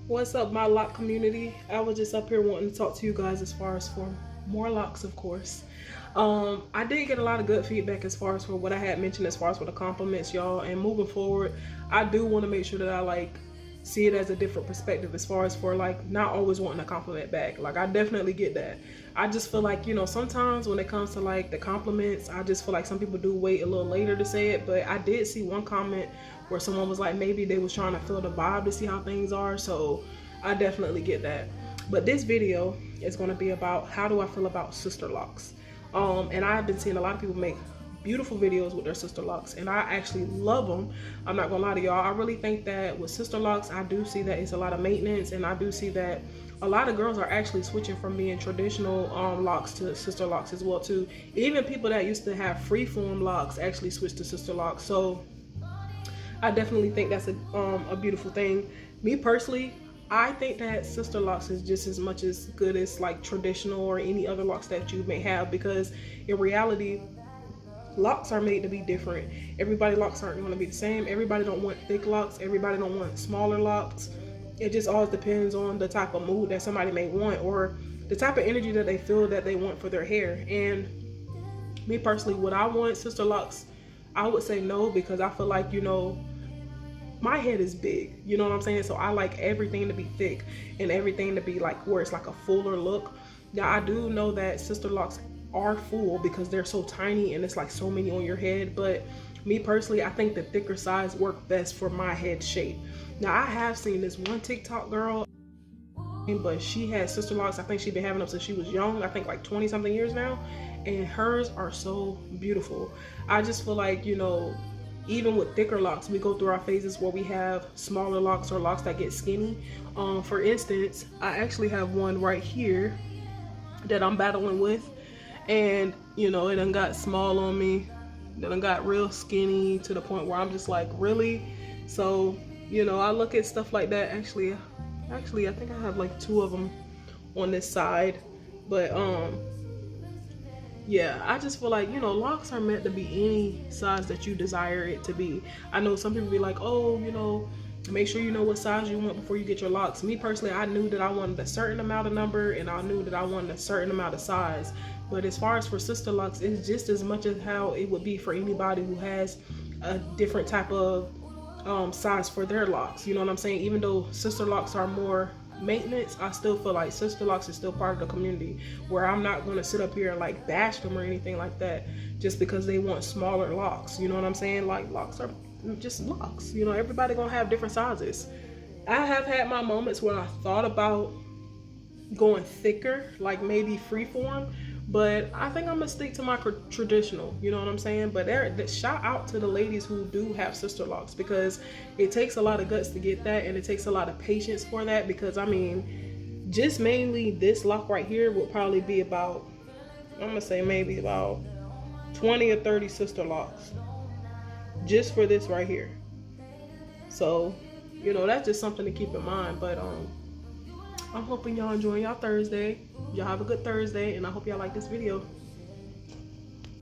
What's up, my lock community? I was just up here wanting to talk to you guys as far as for more locks, of course. I did get a lot of good feedback as far as for what I had mentioned as far as for the compliments, y'all. And moving forward, I do want to make sure that I see it as a different perspective as far as for not always wanting a compliment back. Like, I definitely get that. I just feel like, sometimes when it comes to the compliments, I just feel like some people do wait a little later to say it. But I did see one comment where someone was like, maybe they was trying to feel the vibe to see how things are. So I definitely get that. But this video is going to be about how do I feel about sister locks. And I've been seeing a lot of people make beautiful videos with their sister locks, and I actually love them. I'm not gonna lie to y'all. I really think that with sister locks, I do see that it's a lot of maintenance, and I do see that a lot of girls are actually switching from being traditional locks to sister locks as well too. Even people that used to have freeform locks actually switched to sister locks. So I definitely think that's a beautiful thing. Me personally, I think that sister locks is just as much as good as traditional or any other locks that you may have, because in reality, locks are made to be different. Everybody locks aren't going to be the same. Everybody don't want thick locks. Everybody don't want smaller locks. It just all depends on the type of mood that somebody may want, or the type of energy that they feel that they want for their hair. And me personally, would I want sister locks? I would say no, because I feel like, my head is big, you know what I'm saying? So I like everything to be thick and everything to be where it's a fuller look. Now, I do know that sister locks are full because they're so tiny and it's so many on your head, but me personally, I think the thicker size work best for my head shape. Now, I have seen this one TikTok girl, but she had sister locks. I think she's been having them since she was young. I think 20 something years now, and hers are so beautiful. I just feel like, even with thicker locks, we go through our phases where we have smaller locks or locks that get skinny. For instance, I actually have one right here that I'm battling with, and it done got small on me. It done got real skinny to the point where I'm just like, really? So, I look at stuff like that. Actually, I think I have two of them on this side, but yeah, I just feel like, locks are meant to be any size that you desire it to be. I know some people be like, oh, make sure you know what size you want before you get your locks. Me personally, I knew that I wanted a certain amount of number, and I knew that I wanted a certain amount of size. But as far as for sister locks, it's just as much as how it would be for anybody who has a different type of size for their locks. You know what I'm saying? Even though sister locks are more maintenance, I still feel like sister locks is still part of the community, where I'm not going to sit up here and bash them or anything like that just because they want smaller locks. You know what I'm saying? Locks are just locks. Everybody gonna have different sizes. I have had my moments when I thought about going thicker, maybe freeform, but I think I'm gonna stick to my traditional, you know what I'm saying? But shout out to the ladies who do have sister locks, because it takes a lot of guts to get that, and it takes a lot of patience for that, because I mean, just mainly this lock right here will probably be about, I'm gonna say maybe about 20 or 30 sister locks just for this right here. So, that's just something to keep in mind. But I'm hoping y'all enjoying y'all Thursday. Y'all have a good Thursday, and I hope y'all like this video.